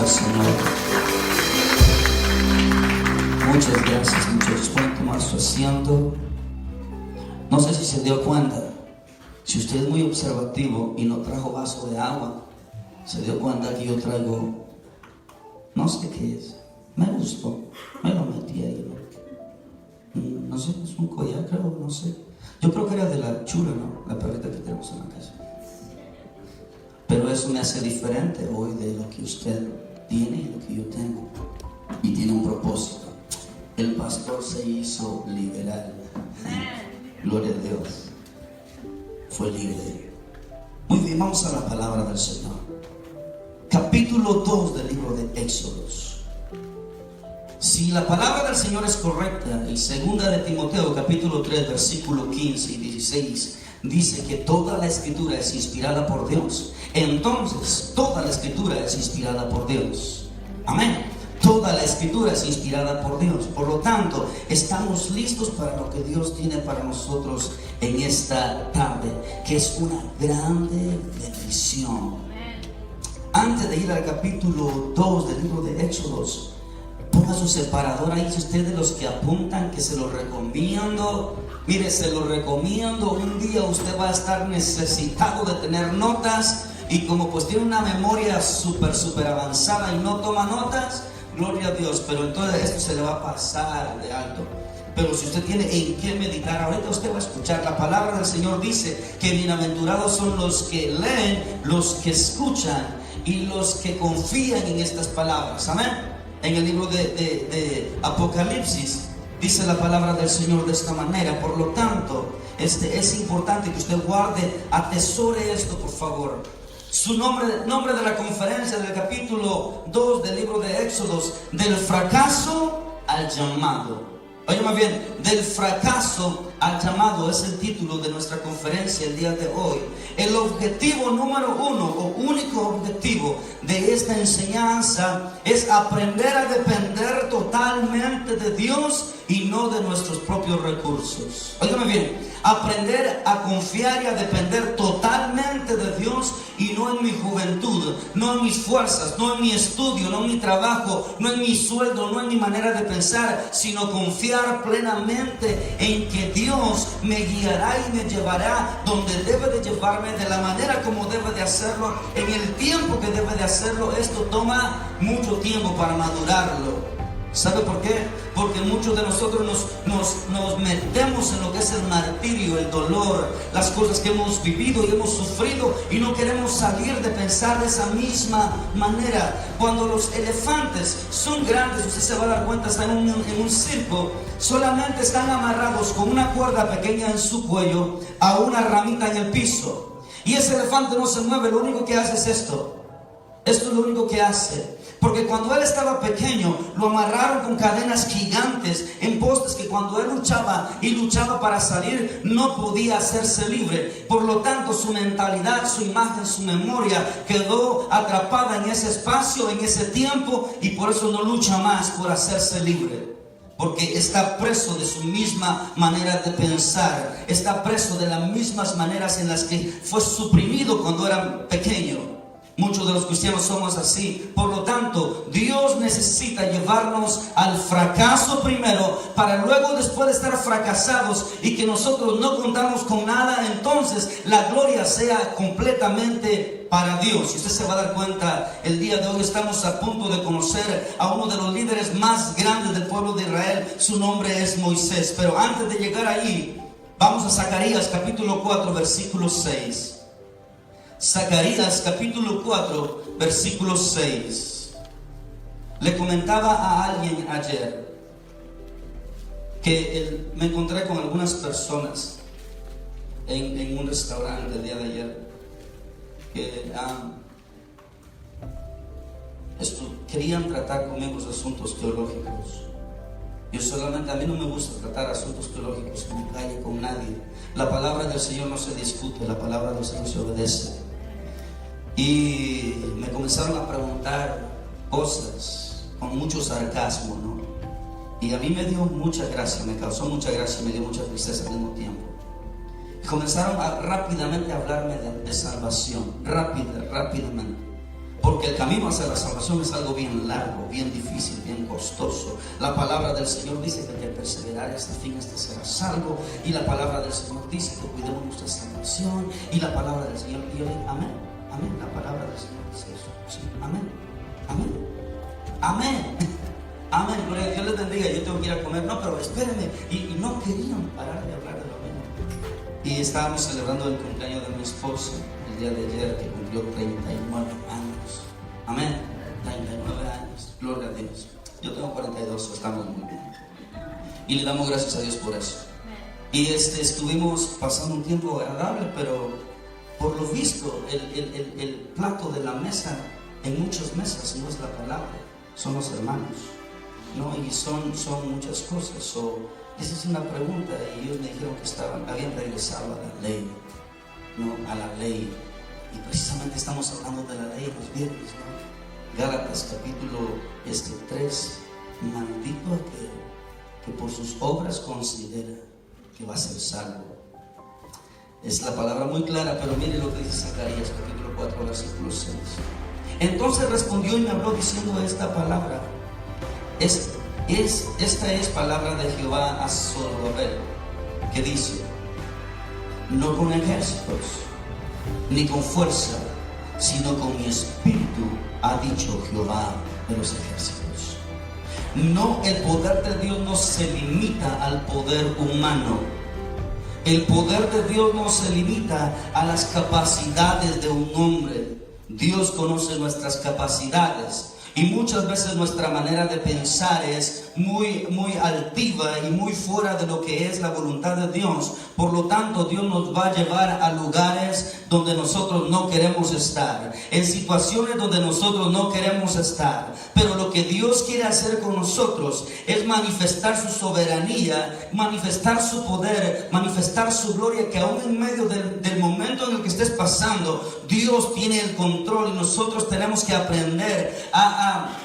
al Señor. Muchas gracias, muchachos. Pueden tomar su asiento. No sé si se dio cuenta, si usted es muy observativo y no trajo vaso de agua, se dio cuenta que yo traigo, no sé qué es. Me gustó, me lo metí ahí, ¿no? No sé, es un collar, creo, no sé. Yo creo que era de la Chura, ¿no? La perrita que tenemos en la casa. Pero eso me hace diferente hoy de lo que usted tiene y lo que yo tengo. Y tiene un propósito. El pastor se hizo liberal. Gloria a Dios. Fue libre. Muy bien, vamos a la palabra del Señor. Capítulo 2 del libro de Éxodos. Si la palabra del Señor es correcta, el 2 de Timoteo, capítulo 3, versículo 15 y 16, dice que toda la escritura es inspirada por Dios. Entonces, toda la escritura es inspirada por Dios. Amén. Toda la escritura es inspirada por Dios. Por lo tanto, estamos listos para lo que Dios tiene para nosotros en esta tarde, que es una grande bendición. Antes de ir al capítulo 2 del libro de Éxodos, ponga su separador ahí. Si usted de los que apuntan, que se lo recomiendo. Mire, se lo recomiendo. Un día usted va a estar necesitado de tener notas, y como pues tiene una memoria súper avanzada y no toma notas, gloria a Dios, pero entonces esto se le va a pasar de alto. Pero si usted tiene en qué meditar, ahorita usted va a escuchar. La palabra del Señor dice que bienaventurados son los que leen, los que escuchan y los que confían en estas palabras. Amén. En el libro de Apocalipsis dice la palabra del Señor de esta manera. Por lo tanto, es importante que usted guarde, atesore esto, por favor. Su nombre de la conferencia del capítulo 2 del libro de Éxodos: del fracaso al llamado. Óyeme bien, del fracaso al llamado es el título de nuestra conferencia el día de hoy. El objetivo número 1 o único objetivo de esta enseñanza es aprender a depender totalmente de Dios y no de nuestros propios recursos. Óyeme bien, aprender a confiar y a depender totalmente de Dios y no en mi juventud, no en mis fuerzas, no en mi estudio, no en mi trabajo, no en mi sueldo, no en mi manera de pensar, sino confiar plenamente en que Dios me guiará y me llevará donde debe de llevarme, de la manera como debe de hacerlo, en el tiempo que debe de hacerlo. Esto toma mucho tiempo para madurarlo. ¿Sabe por qué? Porque muchos de nosotros nos metemos en lo que es el martirio, el dolor, las cosas que hemos vivido y hemos sufrido, y no queremos salir de pensar de esa misma manera. Cuando los elefantes son grandes, usted se va a dar cuenta, están en un circo, solamente están amarrados con una cuerda pequeña en su cuello a una ramita en el piso, y ese elefante no se mueve. Lo único que hace es esto. Esto es lo único que hace. Porque cuando él estaba pequeño, lo amarraron con cadenas gigantes en postes, que cuando él luchaba para salir, no podía hacerse libre. Por lo tanto, su mentalidad, su imagen, su memoria quedó atrapada en ese espacio, en ese tiempo, y por eso no lucha más por hacerse libre. Porque está preso de su misma manera de pensar, está preso de las mismas maneras en las que fue suprimido cuando era pequeño. Muchos de los cristianos somos así. Por lo tanto, Dios necesita llevarnos al fracaso primero, para luego, después de estar fracasados y que nosotros no contamos con nada, entonces la gloria sea completamente para Dios. Y usted se va a dar cuenta, el día de hoy estamos a punto de conocer a uno de los líderes más grandes del pueblo de Israel. Su nombre es Moisés. Pero antes de llegar ahí, vamos a Zacarías capítulo 4 versículo 6. Zacarías capítulo 4 versículo 6. Le comentaba a alguien ayer que me encontré con algunas personas en un restaurante el día de ayer que querían tratar conmigo los asuntos teológicos. Yo solamente, a mí no me gusta tratar asuntos teológicos en la calle con nadie. La palabra del Señor no se discute, la palabra del Señor se obedece. Y me comenzaron a preguntar cosas con mucho sarcasmo, ¿no? Y a mí me dio mucha gracia, me causó mucha gracia, me dio mucha tristeza al mismo tiempo. Comenzaron rápidamente a hablarme de salvación, rápidamente. Porque el camino hacia la salvación es algo bien largo, bien difícil, bien costoso. La palabra del Señor dice que el que perseverare hasta el fin, este será salvo. Y la palabra del Señor dice que cuidemos nuestra salvación. Y la palabra del Señor, y yo digo, amén, amén. La palabra del Señor dice eso. Sí, amén, amén, amén, amén. Gloria a Dios, les bendiga. Yo tengo que ir a comer. No, pero espérenme. Y no querían parar de hablar de lo mismo. Y estábamos celebrando el cumpleaños de mi esposa el día de ayer, que cumplió 39 años. Amén. 39 años. Gloria a Dios. Yo tengo 42, estamos muy bien. Y le damos gracias a Dios por eso. Y estuvimos pasando un tiempo agradable, pero por lo visto, el plato de la mesa en muchas mesas no es la palabra, son los hermanos, ¿no? Y son muchas cosas. Esa es una pregunta, y ellos me dijeron que habían regresado a la ley, ¿no? A la ley. Y precisamente estamos hablando de la ley los viernes, ¿no? Gálatas capítulo 3. Maldito aquel que por sus obras considera que va a ser salvo. Es la palabra muy clara, pero mire lo que dice Zacarías capítulo 4 versículo 6. Entonces respondió y me habló diciendo esta palabra. Esta es palabra de Jehová a Zorobabel, que dice: no con ejércitos ni con fuerza, sino con mi espíritu, ha dicho Jehová de los ejércitos. No, el poder de Dios no se limita al poder humano. El poder de Dios no se limita a las capacidades de un hombre. Dios conoce nuestras capacidades. Y muchas veces nuestra manera de pensar es muy altiva y muy fuera de lo que es la voluntad de Dios. Por lo tanto, Dios nos va a llevar a lugares donde nosotros no queremos estar, en situaciones donde nosotros no queremos estar. Pero lo que Dios quiere hacer con nosotros es manifestar su soberanía, manifestar su poder, manifestar su gloria, que aún en medio del momento en el que estés pasando, Dios tiene el control. Y nosotros tenemos que aprender a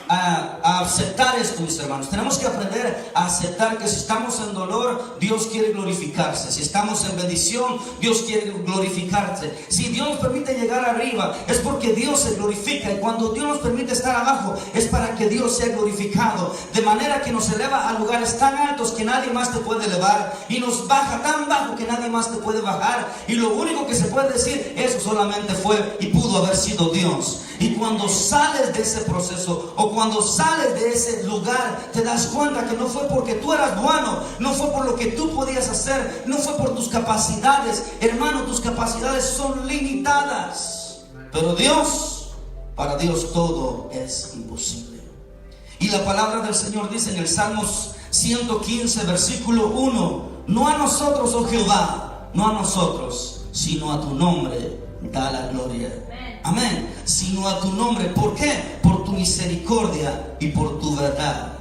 aceptar esto, mis hermanos. Tenemos que aprender a aceptar que si estamos en dolor, Dios quiere glorificarse. Si estamos en bendición, Dios quiere glorificarse. Si Dios nos permite llegar arriba, es porque Dios se glorifica. Y cuando Dios nos permite estar abajo, es para que Dios sea glorificado. De manera que nos eleva a lugares tan altos que nadie más te puede elevar, y nos baja tan bajo que nadie más te puede bajar. Y lo único que se puede decir, eso solamente fue y pudo haber sido Dios. Y cuando sales de ese proceso, o cuando sales de ese lugar, te das cuenta que no fue porque tú eras bueno, no fue por lo que tú podías hacer, no fue por tus capacidades. Hermano, tus capacidades son limitadas, pero Dios, para Dios todo es imposible. Y la palabra del Señor dice en el Salmos 115 versículo 1: no a nosotros, oh Jehová, no a nosotros, sino a tu nombre da la gloria. Amén. Sino a tu nombre. ¿Por qué? Por tu misericordia y por tu verdad.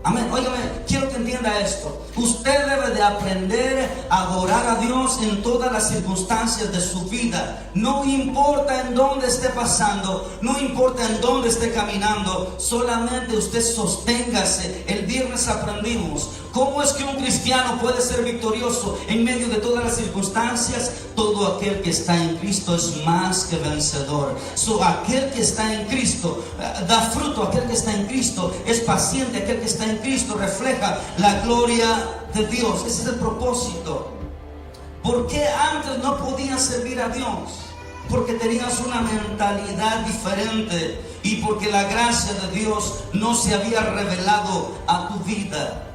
Amén. Óigame, quiero que entienda esto. Usted debe de aprender a adorar a Dios en todas las circunstancias de su vida. No importa en dónde esté pasando, no importa en dónde esté caminando, solamente usted sosténgase. El viernes aprendimos cómo es que un cristiano puede ser victorioso en medio de todas las circunstancias. Todo aquel que está en Cristo es más que vencedor. Aquel que está en Cristo da fruto. Aquel que está en Cristo es paciente. Aquel que está en Cristo refleja la gloria de Dios. Ese es el propósito. ¿Por qué antes no podías servir a Dios? Porque tenías una mentalidad diferente, y porque la gracia de Dios no se había revelado a tu vida.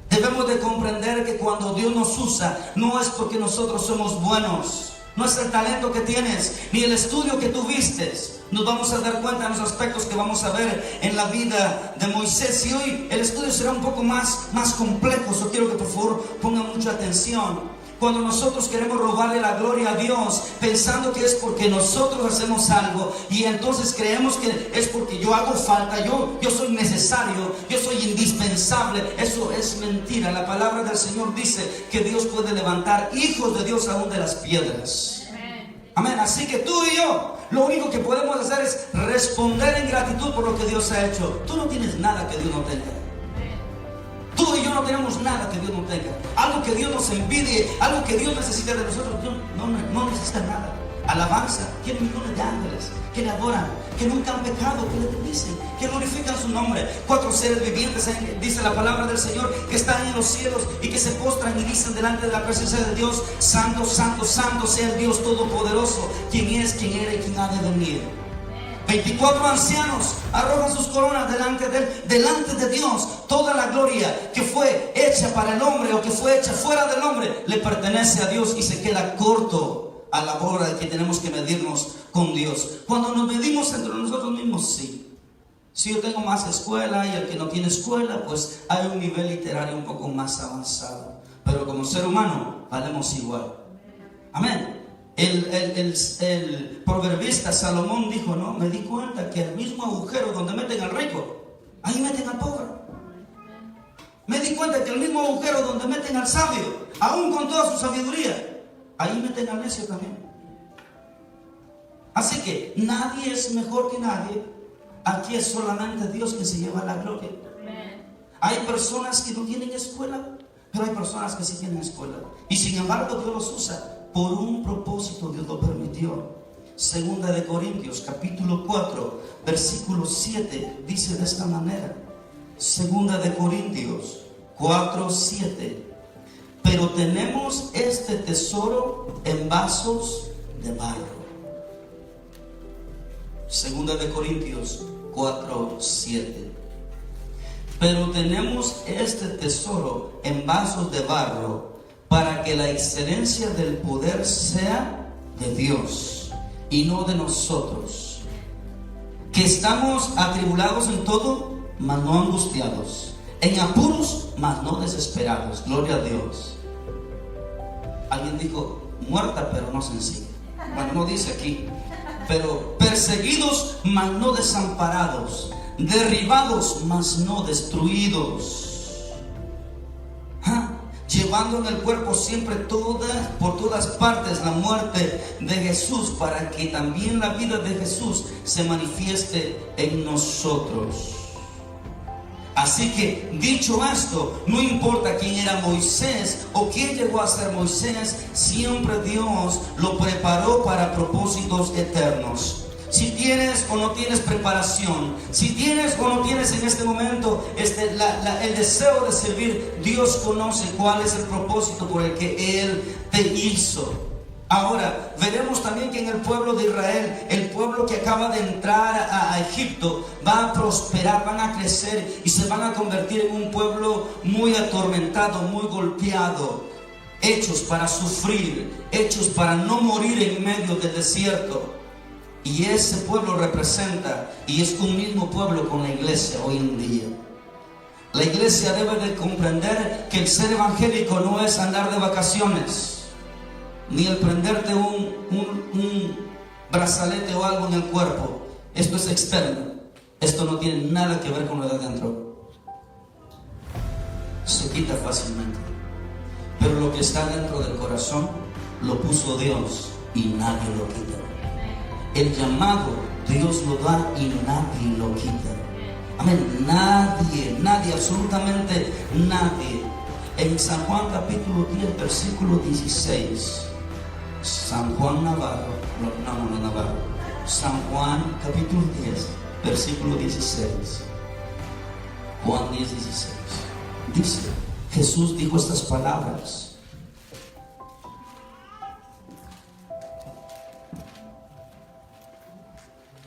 Debemos de comprender que cuando Dios nos usa, no es porque nosotros somos buenos, no es el talento que tienes, ni el estudio que tuviste. Nos vamos a dar cuenta en los aspectos que vamos a ver en la vida de Moisés. Y hoy el estudio será un poco más complejo. Yo quiero que por favor pongan mucha atención. Cuando nosotros queremos robarle la gloria a Dios, pensando que es porque nosotros hacemos algo, y entonces creemos que es porque yo hago falta, yo soy necesario, yo soy indispensable. Eso es mentira. La palabra del Señor dice que Dios puede levantar hijos de Dios aún de las piedras. Amén. Así que tú y yo, lo único que podemos hacer es responder en gratitud por lo que Dios ha hecho. Tú no tienes nada que Dios no tenga. Tú y yo no tenemos nada que Dios no tenga. Algo que Dios nos envidie, algo que Dios necesita de nosotros. Dios no necesita nada. alabanza, quieren millones de ángeles que le adoran, que nunca han pecado, que le bendicen, que glorifican su nombre. 4 seres vivientes, dice la palabra del Señor, que están en los cielos y que se postran y dicen delante de la presencia de Dios: santo, santo, santo sea el Dios Todopoderoso, quien es, quien era y quien ha de venir. 24 ancianos arrojan sus coronas delante de Dios. Toda la gloria que fue hecha para el hombre o que fue hecha fuera del hombre le pertenece a Dios y se queda corto a la hora de que tenemos que medirnos con Dios. Cuando nos medimos entre nosotros mismos, sí. Si yo tengo más escuela y el que no tiene escuela, pues hay un nivel literario un poco más avanzado. Pero como ser humano valemos igual. Amén. El proverbista Salomón dijo, no, me di cuenta que el mismo agujero donde meten al rico, ahí meten al pobre. Me di cuenta que el mismo agujero donde meten al sabio, aún con toda su sabiduría, ahí meten al necio también. Así que nadie es mejor que nadie. Aquí es solamente Dios que se lleva la gloria. Hay personas que no tienen escuela, pero hay personas que sí tienen escuela. Y sin embargo Dios los usa. Por un propósito Dios lo permitió. Segunda de Corintios capítulo 4 versículo 7 dice de esta manera. Segunda de Corintios 4, 7. Pero tenemos este tesoro en vasos de barro. Segunda de Corintios 4, 7. Pero tenemos este tesoro en vasos de barro, para que la excelencia del poder sea de Dios y no de nosotros, que estamos atribulados en todo, mas no angustiados, en apuros, mas no desesperados. Gloria a Dios. Alguien dijo muerta pero no sencilla. Bueno, no dice aquí, pero perseguidos mas no desamparados, derribados mas no destruidos. Llevando en el cuerpo siempre por todas partes la muerte de Jesús, para que también la vida de Jesús se manifieste en nosotros. Así que, dicho esto, no importa quién era Moisés o quién llegó a ser Moisés, siempre Dios lo preparó para propósitos eternos. Si tienes o no tienes preparación, si tienes o no tienes en este momento el deseo de servir, Dios conoce cuál es el propósito por el que Él te hizo. Ahora, veremos también que en el pueblo de Israel, el pueblo que acaba de entrar a Egipto, va a prosperar, van a crecer y se van a convertir en un pueblo muy atormentado, muy golpeado, hechos para sufrir, hechos para no morir en medio del desierto. Y ese pueblo representa y es un mismo pueblo con la iglesia hoy en día. La iglesia debe de comprender que el ser evangélico no es andar de vacaciones, ni el prenderte un brazalete o algo en el cuerpo. Esto es externo. Esto no tiene nada que ver con lo de adentro. Se quita fácilmente. Pero lo que está dentro del corazón lo puso Dios y nadie lo quita. El llamado Dios lo da y nadie lo quita. Amén. Nadie, absolutamente nadie. En San Juan capítulo 10 versículo 16. San Juan Navarro. No Navarro. San Juan capítulo 10 versículo 16. Juan 10, 16. Dice, Jesús dijo estas palabras.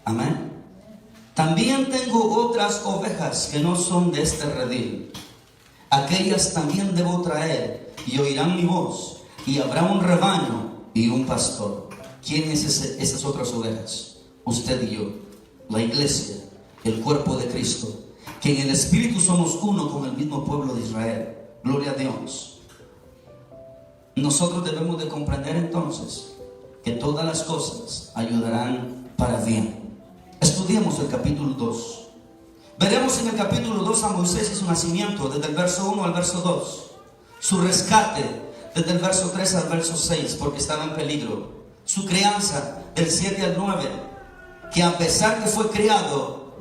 Amén. También tengo otras ovejas que no son de este redil. Aquellas también debo traer y oirán mi voz, y habrá un rebaño y un pastor. ¿Quién es esas otras ovejas? Usted y yo, la iglesia, el cuerpo de Cristo, que en el Espíritu somos uno con el mismo pueblo de Israel. Gloria a Dios. Nosotros debemos de comprender entonces que todas las cosas ayudarán para bien. Estudiemos el capítulo 2. Veremos en el capítulo 2 a Moisés y su nacimiento, desde el verso 1 al verso 2. Su rescate, desde el verso 3 al verso 6, porque estaba en peligro. Su crianza, del 7 al 9, que a pesar que fue criado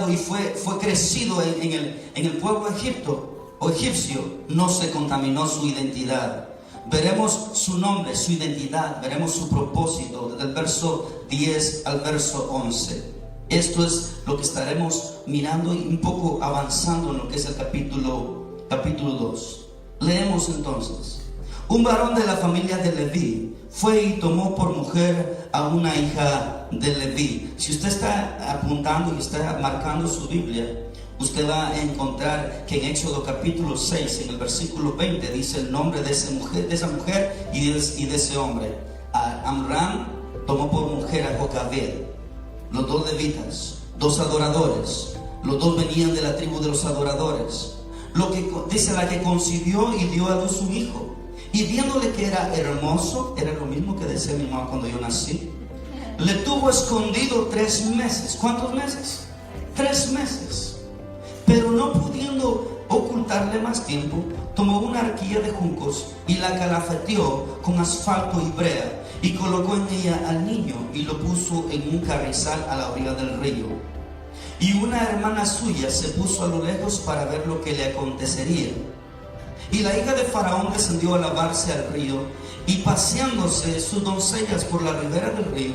y fue crecido en el pueblo egipcio, no se contaminó su identidad. veremos su nombre, su identidad, veremos su propósito, desde el verso 10 al verso 11. Esto es lo que estaremos mirando y un poco avanzando en lo que es el capítulo 2. Leemos entonces. Un varón de la familia de Leví fue y tomó por mujer a una hija de Leví. Si usted está apuntando y está marcando su Biblia, usted va a encontrar que en Éxodo capítulo 6, en el versículo 20, dice el nombre de esa mujer y de ese hombre. Amram tomó por mujer a Jocabed. Los dos levitas, dos adoradores. Los dos venían de la tribu de los adoradores. Lo que dice, la que concibió y dio a luz un hijo. Y viéndole que era hermoso, era lo mismo que decía mi mamá cuando yo nací, le tuvo escondido 3 meses. ¿Cuántos meses? 3 meses. Pero no pudiendo ocultarle más tiempo, tomó una arquilla de juncos y la calafeteó con asfalto y brea, y colocó en ella al niño y lo puso en un carrizal a la orilla del río. Y una hermana suya se puso a lo lejos para ver lo que le acontecería. Y la hija de Faraón descendió a lavarse al río, y paseándose sus doncellas por la ribera del río,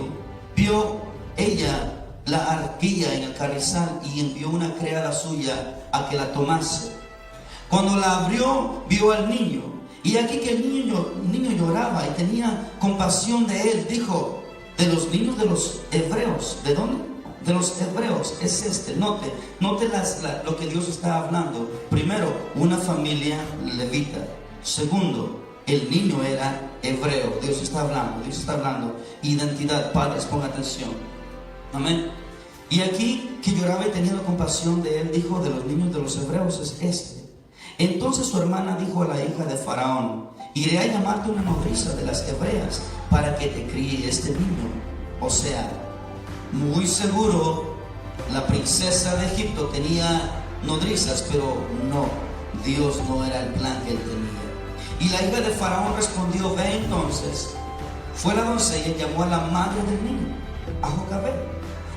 vio ella la arquilla en el carrizal y envió una criada suya a que la tomase. Cuando la abrió, vio al niño, y aquí que el niño lloraba y tenía compasión de él. Dijo: de los niños de los hebreos. ¿De dónde? De los hebreos es este. Note lo que Dios está hablando. Primero, una familia levita. Segundo, el niño era hebreo. Dios está hablando. Identidad. Padres, pongan atención. Amén. Y aquí que lloraba y teniendo compasión de él, dijo: de los niños de los hebreos es este. Entonces su hermana dijo a la hija de Faraón: iré a llamarte una nodriza de las hebreas para que te críe este niño. O sea, muy seguro la princesa de Egipto tenía nodrizas, pero no, Dios no era el plan que él tenía. Y la hija de Faraón respondió: ve entonces. Fue la doncella y llamó a la madre del niño, a Jocabed,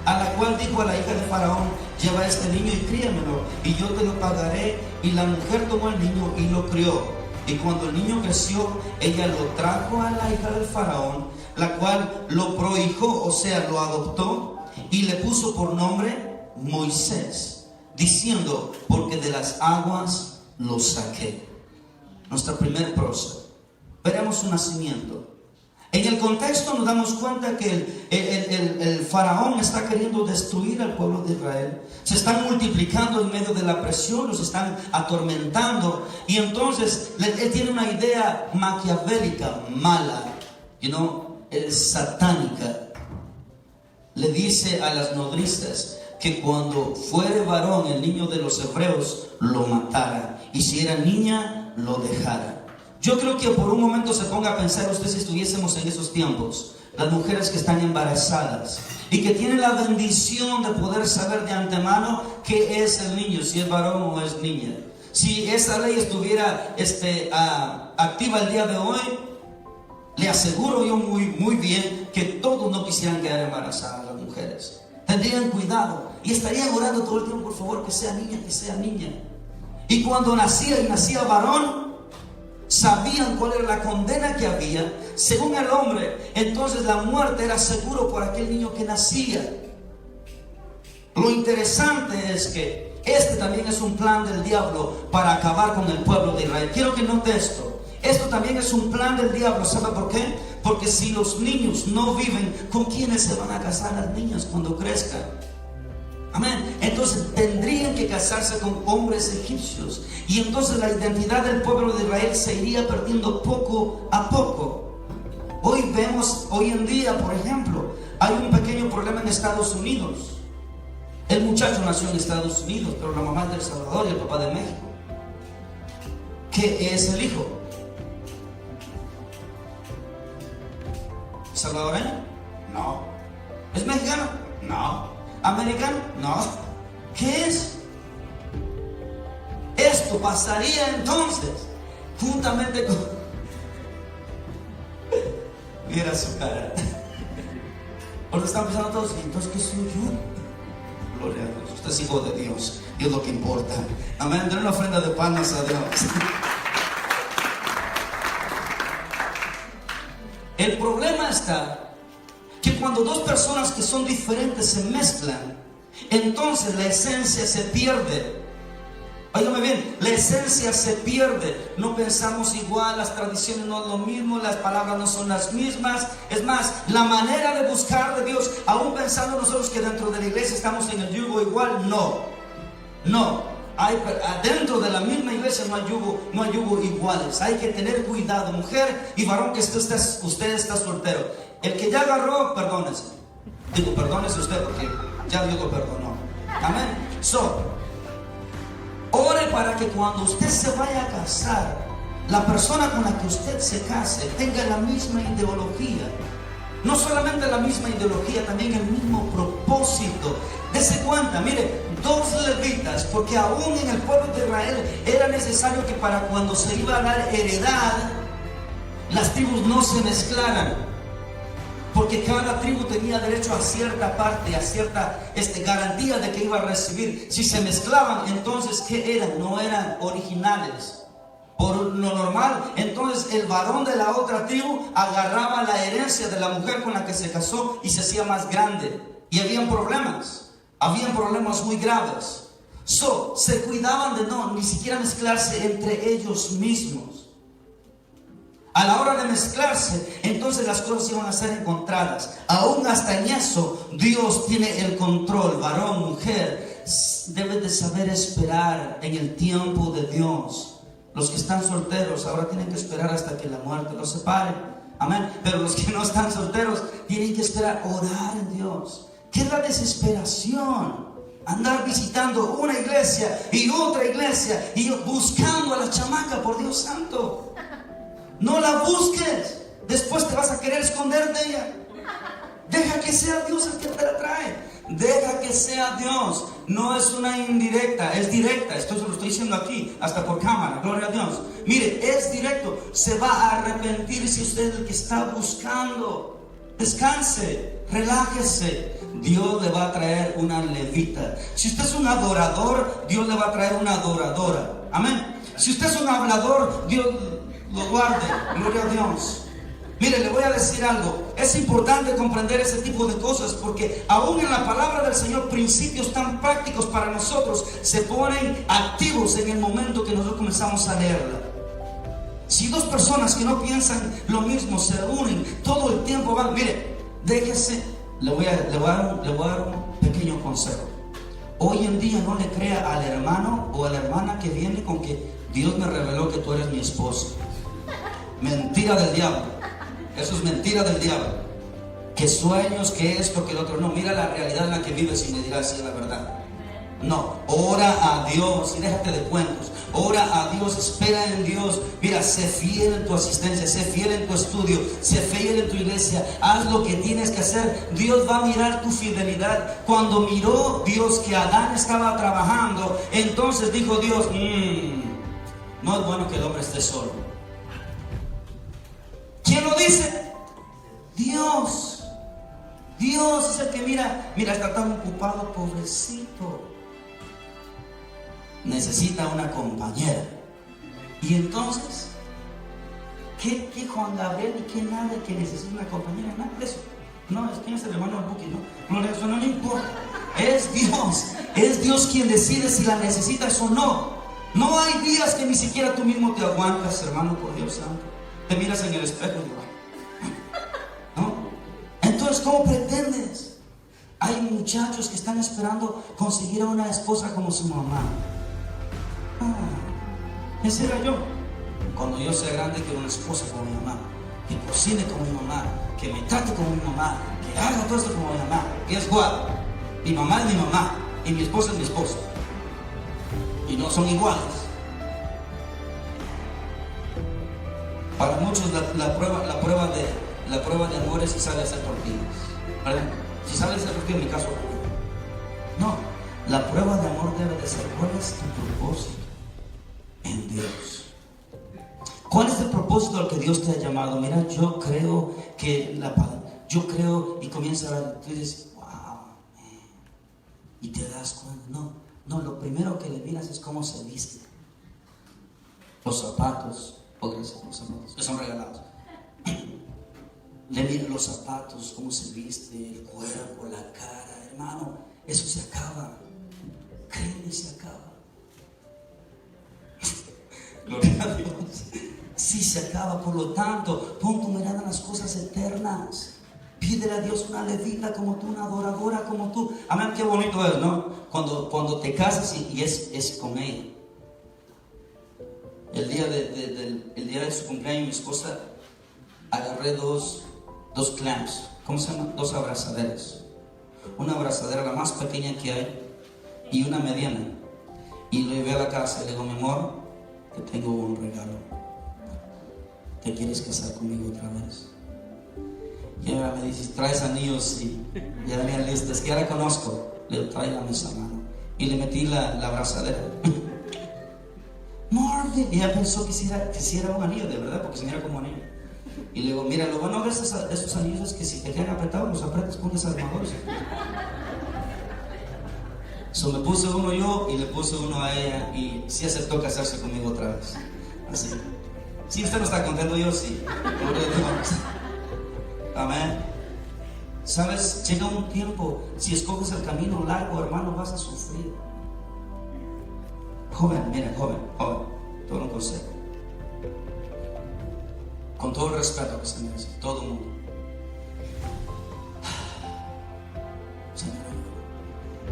a la cual dijo a la hija de Faraón: lleva este niño y críamelo, y yo te lo pagaré. Y la mujer tomó al niño y lo crió. Y cuando el niño creció, ella lo trajo a la hija del Faraón, la cual lo prohijó, o sea, lo adoptó, y le puso por nombre Moisés, diciendo: porque de las aguas lo saqué. Nuestra primer prosa. Veremos su nacimiento. En el contexto nos damos cuenta que el faraón está queriendo destruir al pueblo de Israel. Se están multiplicando en medio de la presión, los están atormentando. Y entonces él tiene una idea maquiavélica, mala, satánica. Le dice a las nodrizas que cuando fuere varón el niño de los hebreos, lo matara, y si era niña, lo dejara. Yo creo que por un momento se ponga a pensar usted, si estuviésemos en esos tiempos, las mujeres que están embarazadas y que tienen la bendición de poder saber de antemano qué es el niño, si es varón o es niña. Si esa ley estuviera activa el día de hoy, le aseguro yo muy bien que todos no quisieran quedar embarazadas las mujeres. Tendrían cuidado y estarían orando todo el tiempo: por favor, que sea niña, que sea niña. Y cuando nacía varón, sabían cuál era la condena que había según el hombre. Entonces la muerte era seguro por aquel niño que nacía. Lo interesante es que este también es un plan del diablo para acabar con el pueblo de Israel. Quiero que note esto. Esto también es un plan del diablo. ¿Sabe por qué? Porque si los niños no viven, ¿con quiénes se van a casar las niñas cuando crezcan? Amén. Entonces tendrían que casarse con hombres egipcios, y entonces la identidad del pueblo de Israel se iría perdiendo poco a poco. Hoy en día, por ejemplo, hay un pequeño problema en Estados Unidos. El muchacho nació en Estados Unidos, pero la mamá es de El Salvador y el papá de México. ¿Qué es el hijo? ¿Salvadoreño? No. ¿Es mexicano? No. ¿Americano? No. ¿Qué es? Esto pasaría entonces juntamente con... Mira su cara. Porque están pensando todos: entonces, ¿qué soy yo? Gloria a Dios. Usted es hijo de Dios. Dios es lo que importa. Amén. Den una ofrenda de palmas a Dios. El problema está que cuando dos personas que son diferentes se mezclan, entonces la esencia se pierde. Óigame bien, la esencia se pierde. No pensamos igual, las tradiciones no es lo mismo, las palabras no son las mismas. Es más, la manera de buscar de Dios, aún pensando nosotros que dentro de la iglesia estamos en el yugo igual, no. Dentro de la misma iglesia no hay yugo iguales. Hay que tener cuidado, mujer y varón, que usted está soltero. El que ya agarró, perdónese. Perdónese usted porque ya Dios lo perdonó. Amén. Ore para que cuando usted se vaya a casar, la persona con la que usted se case tenga la misma ideología. No solamente la misma ideología, también el mismo propósito. Dese cuenta, mire, dos levitas, porque aún en el pueblo de Israel era necesario que para cuando se iba a dar heredad, las tribus no se mezclaran. Porque cada tribu tenía derecho a cierta parte, a cierta garantía de que iba a recibir. Si se mezclaban, entonces ¿qué eran? No eran originales. Por lo normal, entonces el varón de la otra tribu agarraba la herencia de la mujer con la que se casó y se hacía más grande. Y habían problemas muy graves. Se cuidaban de ni siquiera mezclarse entre ellos mismos. A la hora de mezclarse, entonces las cosas iban a ser encontradas. Aún hasta en eso, Dios tiene el control. Varón, mujer, debes de saber esperar en el tiempo de Dios. Los que están solteros ahora tienen que esperar hasta que la muerte los separe. Amén. Pero los que no están solteros tienen que esperar, orar en Dios. ¿Qué es la desesperación? Andar visitando una iglesia y otra iglesia y buscando a la chamaca, por Dios santo. No la busques. Después te vas a querer esconder de ella. Deja que sea Dios el que te la trae. Deja que sea Dios. No es una indirecta, es directa. Esto se lo estoy diciendo aquí, hasta por cámara. Gloria a Dios. Mire, es directo. Se va a arrepentir si usted es el que está buscando. Descanse, relájese. Dios le va a traer una levita. Si usted es un adorador, Dios le va a traer una adoradora. Amén. Si usted es un hablador, Dios lo guarde. Gloria a Dios. Mire, le voy a decir algo. Es importante comprender ese tipo de cosas, porque aún en la palabra del Señor, principios tan prácticos para nosotros se ponen activos en el momento que nosotros comenzamos a leerla. Si dos personas que no piensan lo mismo se unen, todo el tiempo van. Mire, déjese. Le voy a dar un pequeño consejo. Hoy en día no le crea al hermano o a la hermana que viene con que Dios me reveló que tú eres mi esposo. Mentira del diablo. Eso es mentira del diablo. Que sueños, que esto, que el otro. No, mira la realidad en la que vives y me dirás si es la verdad. No, ora a Dios y déjate de cuentos. Ora a Dios, espera en Dios. Mira, sé fiel en tu asistencia, sé fiel en tu estudio, sé fiel en tu iglesia. Haz lo que tienes que hacer. Dios va a mirar tu fidelidad. Cuando miró Dios que Adán estaba trabajando, entonces dijo Dios, no es bueno que el hombre esté solo. ¿Quién lo dice? Dios. Dios es el que mira, está tan ocupado, pobrecito. Necesita una compañera. Y entonces, ¿qué Juan Gabriel y qué nada que necesita una compañera? Nada de eso. No, ¿quién es el hermano del Buki? No, eso no le importa. Es Dios quien decide si la necesitas o no. No hay días que ni siquiera tú mismo te aguantas, hermano, por Dios santo. Te miras en el espejo y ¿no? Entonces, ¿cómo pretendes? Hay muchachos que están esperando conseguir a una esposa como su mamá. Ese era yo. Cuando yo sea grande, quiero una esposa como mi mamá, que cocine como mi mamá, que me trate como mi mamá, que haga todo esto como mi mamá. Guess what? Mi mamá es mi mamá y mi esposa es mi esposo. Y no son iguales. Para muchos la prueba de amor es si sabe hacer tortillas, ¿verdad? Si sabe hacer tortillas, en mi caso no. La prueba de amor debe de ser: ¿cuál es tu propósito en Dios? ¿Cuál es el propósito al que Dios te ha llamado? Mira, yo creo y comienza a ver, tú dices, wow, y te das cuenta, no, lo primero que le miras es cómo se viste, los zapatos, porque los zapatos que son regalados, Le mira los zapatos, cómo se viste, el cuerpo, la cara. Hermano, eso se acaba. Créeme, se acaba. Gloria a Dios. Sí se acaba. Por lo tanto, pon tu mirada en las cosas eternas. Pídele a Dios una levita como tú, una adoradora como tú. Amén, qué bonito es, ¿no? Cuando te casas y es con ella. El día de su cumpleaños, mi esposa, agarré dos clamps. ¿Cómo se llama? 2 abrazaderas. Una abrazadera, la más pequeña que hay, y una mediana. Y lo llevé a la casa y le digo, mi amor, te tengo un regalo. ¿Te quieres casar conmigo otra vez? Y ahora me dice, ¿traes anillos? Sí. Ya tenía listas, es que ya la conozco. Le trae la mesa, mano. Y le metí la abrazadera. Marvin. Y ella pensó que si era un anillo, de verdad, porque se mira como anillo. Y le digo, mira, lo bueno de esos anillos es que si te quedan apretados, los apretas, pones armadores. Me puse uno yo y le puse uno a ella. Y sí aceptó casarse conmigo otra vez. Así. Si usted no está contento, yo sí. Amén. Sabes, llega un tiempo, si escoges el camino largo, hermano, vas a sufrir. Joven, mira, joven, todo un consejo. Con todo el respeto que se merece, todo el mundo.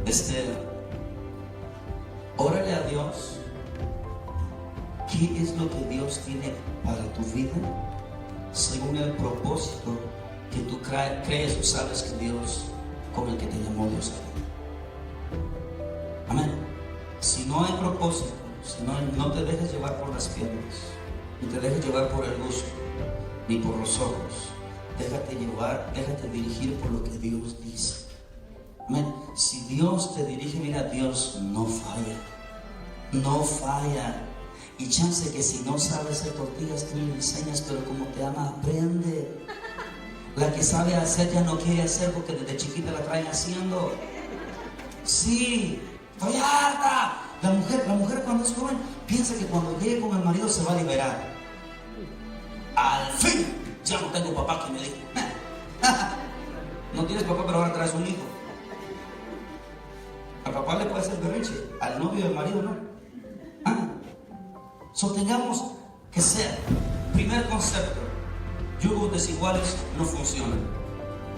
Señor, órale a Dios. ¿Qué es lo que Dios tiene para tu vida? Según el propósito que tú crees o sabes que Dios, con el que te llamó Dios. Amén. Si no hay propósito, si no te dejes llevar por las piernas, ni te dejes llevar por el gusto, ni por los ojos. Déjate llevar, déjate dirigir por lo que Dios dice. Amén. Si Dios te dirige, mira, Dios no falla. No falla. Y chance que si no sabes hacer tortillas, tú le enseñas, pero como te ama, aprende. La que sabe hacer ya no quiere hacer porque desde chiquita la traen haciendo. Sí, estoy harta. La mujer cuando es joven piensa que cuando llegue con el marido se va a liberar. Al fin, ya no tengo papá que me diga. No tienes papá, pero ahora traes un hijo. Al papá le puede hacer berrinche, al novio del marido no. Tengamos que ser, primer concepto, yugos desiguales no funcionan.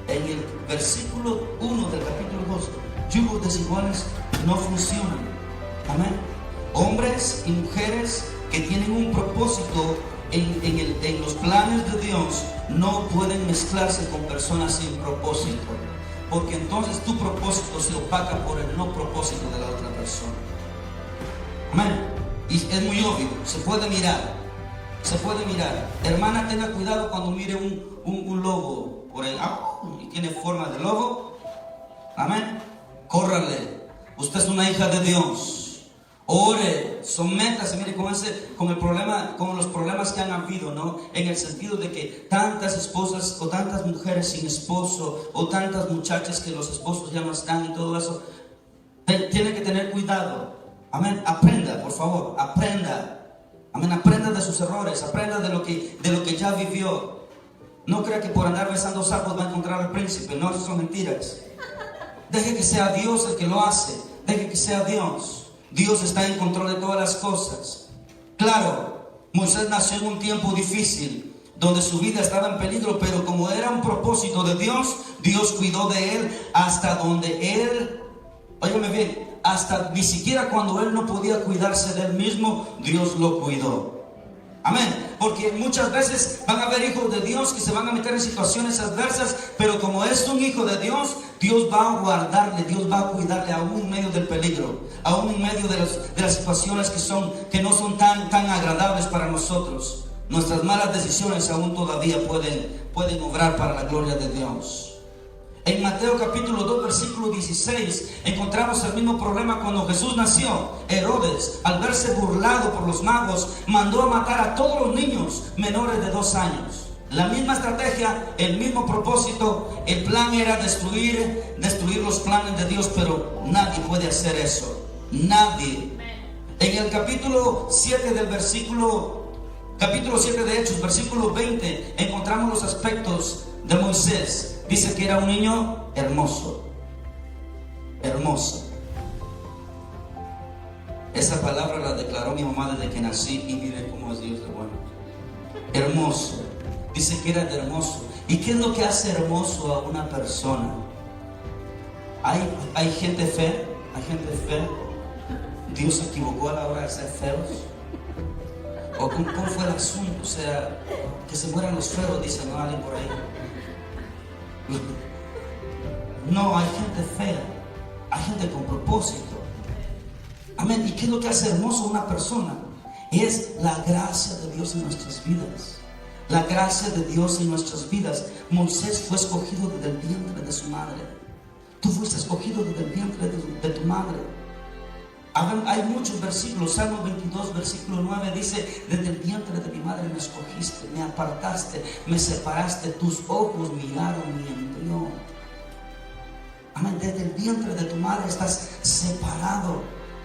En el versículo 1 del capítulo 2, yugos desiguales no funcionan. Amén. Hombres y mujeres que tienen un propósito en los planes de Dios no pueden mezclarse con personas sin propósito, porque entonces tu propósito se opaca por el no propósito de la otra persona. Amén. Y es muy obvio, se puede mirar. Hermana, tenga cuidado cuando mire un lobo por ahí y tiene forma de lobo. Amén. Córrale. Usted es una hija de Dios. Ore, sométase. Mire, con los problemas que han habido, ¿no? En el sentido de que tantas esposas o tantas mujeres sin esposo, o tantas muchachas que los esposos ya no están y todo eso. Tiene que tener cuidado. Amén. Aprenda, por favor, aprenda. Amén. Aprenda de sus errores, aprenda de lo que ya vivió. No crea que por andar besando sapos va a encontrar al príncipe. No, eso son mentiras. Deje que sea Dios el que lo hace. Deje que sea Dios. Dios está en control de todas las cosas. Claro, Moisés nació en un tiempo difícil, donde su vida estaba en peligro, pero como era un propósito de Dios, Dios cuidó de él hasta donde él, óigame bien, hasta ni siquiera cuando él no podía cuidarse de él mismo, Dios lo cuidó. Amén. Porque muchas veces van a haber hijos de Dios que se van a meter en situaciones adversas, pero como es un hijo de Dios, Dios va a guardarle, Dios va a cuidarle aún en medio del peligro, aún en medio de las situaciones que no son tan agradables para nosotros. Nuestras malas decisiones aún todavía pueden obrar para la gloria de Dios. En Mateo capítulo 2 versículo 16 encontramos el mismo problema cuando Jesús nació. Herodes, al verse burlado por los magos, mandó a matar a todos los niños menores de 2 años. La misma estrategia, el mismo propósito. El plan era destruir los planes de Dios, pero nadie puede hacer eso. Nadie. En el capítulo 7 de Hechos, versículo 20, encontramos los aspectos de Moisés, dice que era un niño hermoso. Hermoso. Esa palabra la declaró mi mamá desde que nací y mire cómo es Dios de bueno. Hermoso. Dice que era hermoso. ¿Y qué es lo que hace hermoso a una persona? Hay gente fea. Hay gente fea. Dios se equivocó a la hora de ser feos. ¿O cómo fue el asunto? O sea, que se mueran los feos, dice, no, alguien por ahí. No, hay gente fea. Hay gente con propósito. Amén. ¿Y qué es lo que hace hermoso a una persona? Es la gracia de Dios en nuestras vidas. La gracia de Dios en nuestras vidas. Moisés fue escogido desde el vientre de su madre. Tú fuiste escogido desde el vientre de tu madre. Hay muchos versículos. Salmo 22, versículo 9 dice: desde el vientre de mi madre me escogiste, me apartaste, me separaste, tus ojos miraron mi embrión. Amén. Desde el vientre de tu madre estás separado.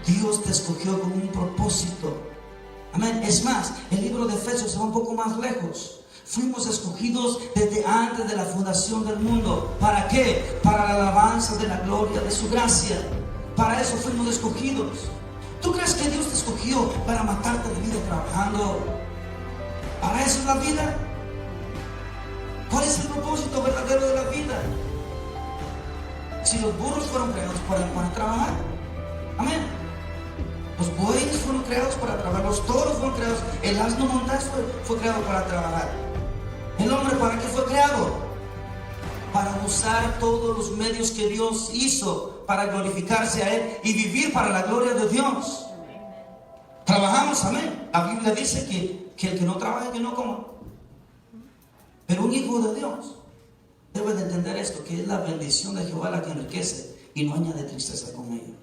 Dios te escogió con un propósito. Amén. Es más, el libro de Efesios se va un poco más lejos. Fuimos escogidos desde antes de la fundación del mundo. ¿Para qué? Para la alabanza de la gloria de su gracia. Para eso fuimos escogidos. ¿Tú crees que Dios te escogió para matarte de vida trabajando? ¿Para eso es la vida? ¿Cuál es el propósito verdadero de la vida? Si los burros fueron creados para trabajar. Amén. Los bueyes fueron creados para trabajar. Los toros fueron creados. El asno montés fue creado para trabajar. ¿El hombre para qué fue creado? Para usar todos los medios que Dios hizo para glorificarse a Él y vivir para la gloria de Dios. Trabajamos, amén. La Biblia dice que el que no trabaja, que no coma. Pero un hijo de Dios debe de entender esto, que es la bendición de Jehová la que enriquece y no añade tristeza con ella.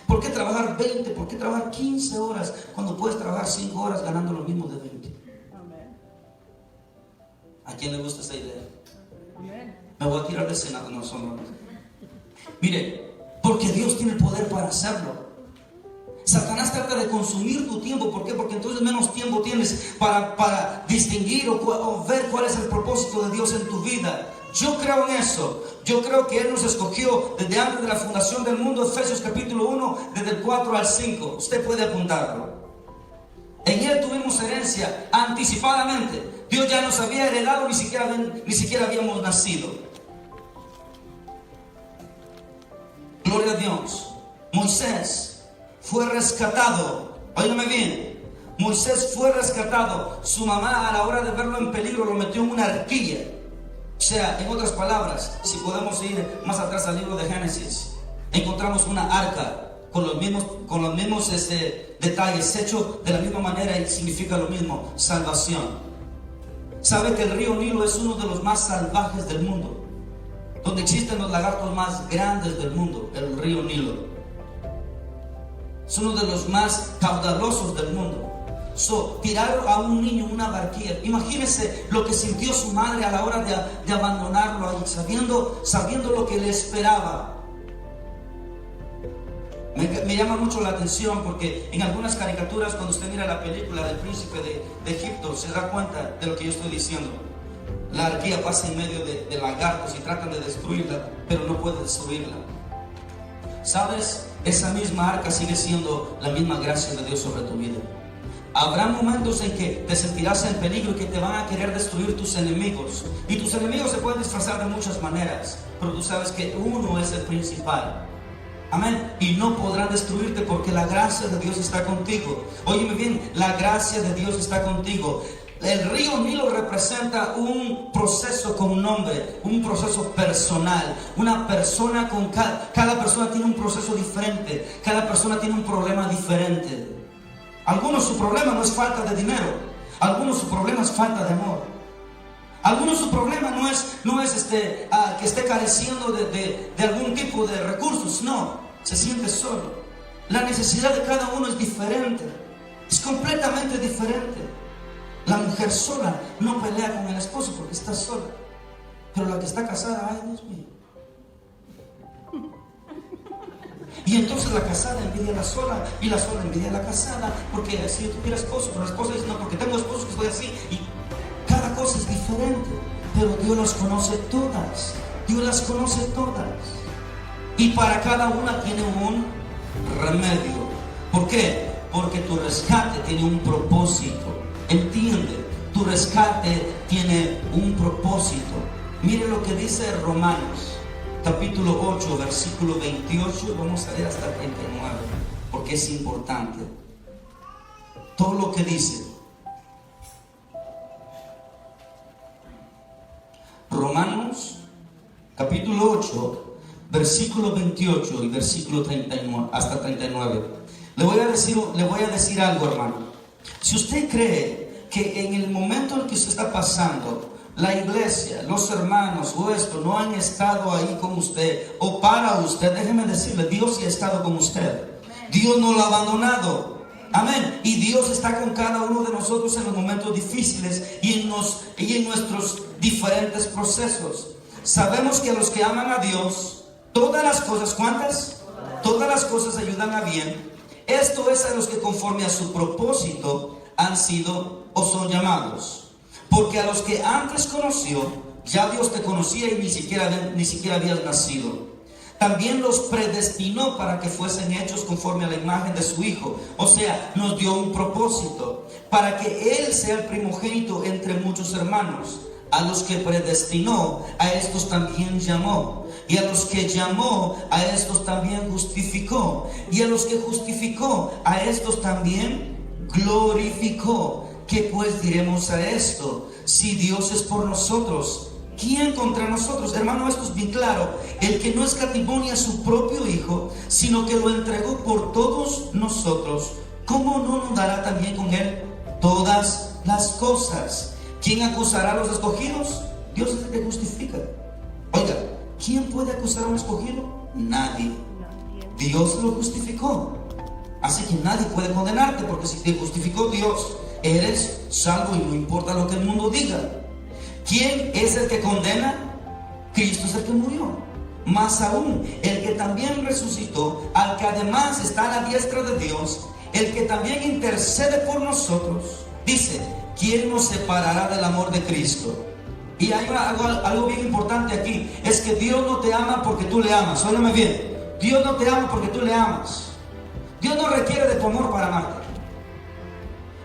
¿Por qué trabajar 20? ¿Por qué trabajar 15 horas cuando puedes trabajar 5 horas ganando lo mismo de 20? ¿A quién le gusta esa idea? Me voy a tirar del Senado, no son bromas. Mire, porque Dios tiene el poder para hacerlo. Satanás trata de consumir tu tiempo. ¿Por qué? Porque entonces menos tiempo tienes para distinguir o ver cuál es el propósito de Dios en tu vida. Yo creo en eso. Yo creo que Él nos escogió desde antes de la fundación del mundo. Efesios capítulo 1, desde el 4 al 5. Usted puede apuntarlo. En Él tuvimos herencia anticipadamente. Dios ya nos había heredado, ni siquiera habíamos nacido. Gloria a Dios. Moisés fue rescatado. Óigame bien. Moisés fue rescatado. Su mamá, a la hora de verlo en peligro, lo metió en una arquilla. O sea, en otras palabras, si podemos ir más atrás al libro de Génesis, encontramos una arca con los mismos detalles, hecho de la misma manera, y significa lo mismo: salvación. ¿Sabe que el río Nilo es uno de los más salvajes del mundo? Donde existen los lagartos más grandes del mundo, el río Nilo. Es uno de los más caudalosos del mundo. Tirar a un niño en una barquilla. Imagínese lo que sintió su madre a la hora de abandonarlo ahí, sabiendo lo que le esperaba. Me llama mucho la atención porque en algunas caricaturas, cuando usted mira la película del príncipe de Egipto, se da cuenta de lo que yo estoy diciendo. La arquilla pasa en medio de lagartos y tratan de destruirla, pero no puede destruirla. ¿Sabes? Esa misma arca sigue siendo la misma gracia de Dios sobre tu vida. Habrá momentos en que te sentirás en peligro y que te van a querer destruir tus enemigos. Y tus enemigos se pueden disfrazar de muchas maneras, pero tú sabes que uno es el principal. Amén. Y no podrán destruirte porque la gracia de Dios está contigo. Óyeme bien, la gracia de Dios está contigo. El río Nilo representa un proceso con nombre, un proceso personal. Una persona con cada persona tiene un proceso diferente. Cada persona tiene un problema diferente. Algunos su problema no es falta de dinero. Algunos su problema es falta de amor. Algunos su problema no es que esté careciendo de algún tipo de recursos. No, se siente solo. La necesidad de cada uno es diferente. Es completamente diferente. La mujer sola no pelea con el esposo porque está sola. Pero la que está casada, ay Dios mío. Y entonces la casada envidia a la sola y la sola envidia a la casada, porque si yo tuviera esposo, pero la esposa dice no, porque tengo esposo que estoy así. Y cada cosa es diferente. pero Dios las conoce todas. Dios las conoce todas. Y para cada una tiene un remedio. ¿Por qué? Porque tu rescate tiene un propósito. Entiende, tu rescate tiene un propósito. Mire lo que dice Romanos, capítulo 8, versículo 28. Vamos a leer hasta 39, porque es importante. Todo lo que dice. Romanos, capítulo 8, versículo 28 y versículo 39, hasta 39. Le voy a decir algo, hermano. Si usted cree que en el momento en que usted está pasando, la iglesia, los hermanos o esto no han estado ahí con usted o para usted, déjeme decirle, Dios sí ha estado con usted. Dios no lo ha abandonado. Amén. Y Dios está con cada uno de nosotros en los momentos difíciles y en nuestros diferentes procesos. Sabemos que a los que aman a Dios, todas las cosas, ¿cuántas? Todas las cosas ayudan a bien. Esto es a los que conforme a su propósito han sido o son llamados. Porque a los que antes conoció, ya Dios te conocía y ni siquiera habías nacido. También los predestinó para que fuesen hechos conforme a la imagen de su Hijo. O sea, nos dio un propósito, para que Él sea el primogénito entre muchos hermanos. A los que predestinó, a estos también llamó. Y a los que llamó, a estos también justificó. Y a los que justificó, a estos también glorificó. ¿Qué pues diremos a esto? Si Dios es por nosotros, ¿quién contra nosotros? Hermano, esto es bien claro. El que no escatimó a su propio Hijo, sino que lo entregó por todos nosotros, ¿cómo no nos dará también con Él todas las cosas? ¿Quién acusará a los escogidos? Dios es el que justifica. Oiga, ¿quién puede acusar a un escogido? Nadie. Dios lo justificó. Así que nadie puede condenarte, porque si te justificó Dios, eres salvo y no importa lo que el mundo diga. ¿Quién es el que condena? Cristo es el que murió. Más aún, el que también resucitó, al que además está a la diestra de Dios, el que también intercede por nosotros. Dice, ¿quién nos separará del amor de Cristo? Y hay algo bien importante aquí, es que Dios no te ama porque tú le amas. Óyeme bien, Dios no te ama porque tú le amas. Dios no requiere de tu amor para amarte.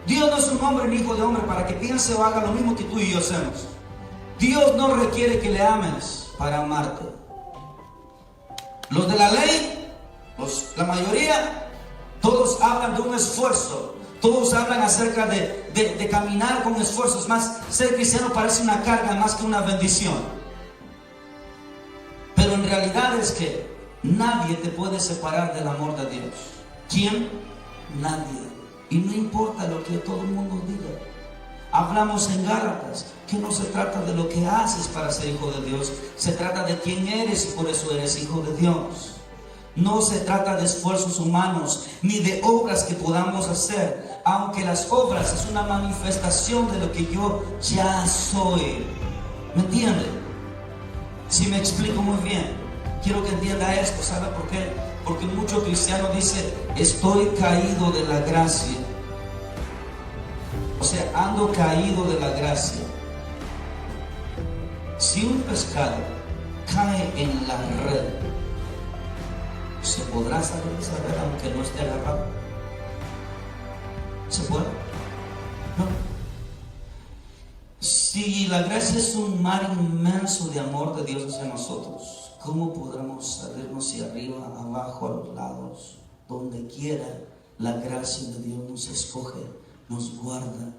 Dios no es un hombre ni hijo de hombre para que piense o haga lo mismo que tú y yo hacemos. Dios no requiere que le ames para amarte. Los de la ley, la mayoría, todos hablan de un esfuerzo. Todos hablan acerca de caminar con esfuerzo. Es más, ser cristiano parece una carga más que una bendición. Pero en realidad es que nadie te puede separar del amor de Dios. ¿Quién? Nadie. Y no importa lo que todo el mundo diga. Hablamos en Gálatas que no se trata de lo que haces para ser hijo de Dios, se trata de quién eres y por eso eres hijo de Dios. No se trata de esfuerzos humanos ni de obras que podamos hacer, aunque las obras es una manifestación de lo que yo ya soy. ¿Me entiende? Si me explico muy bien, quiero que entienda esto. ¿Sabe por qué? Porque muchos cristianos dicen, estoy caído de la gracia. O sea, ando caído de la gracia. Si un pescado cae en la red, ¿se podrá salir de esa red aunque no esté agarrado? ¿Se puede? No. Si la gracia es un mar inmenso de amor de Dios hacia nosotros, ¿cómo podremos salirnos hacia arriba, abajo, a los lados? Donde quiera, la gracia de Dios nos escoge, nos guarda.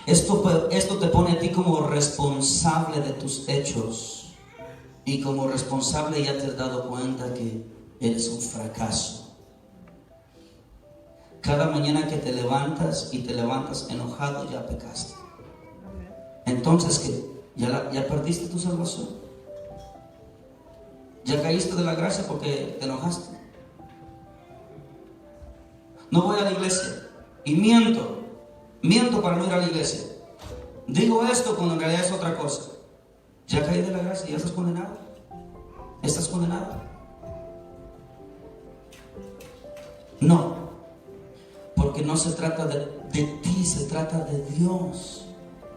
Esto te pone a ti como responsable de tus hechos. Y como responsable ya te has dado cuenta que eres un fracaso. Cada mañana que te levantas y te levantas enojado, ya pecaste. Entonces, ¿qué? ¿Ya perdiste tu salvación? ¿Ya caíste de la gracia porque te enojaste? No voy a la iglesia y miento para no ir a la iglesia. Digo esto cuando en realidad es otra cosa. ¿Ya caí de la gracia? ¿Ya estás condenado? ¿Estás condenado? No, porque no se trata de ti, se trata de Dios.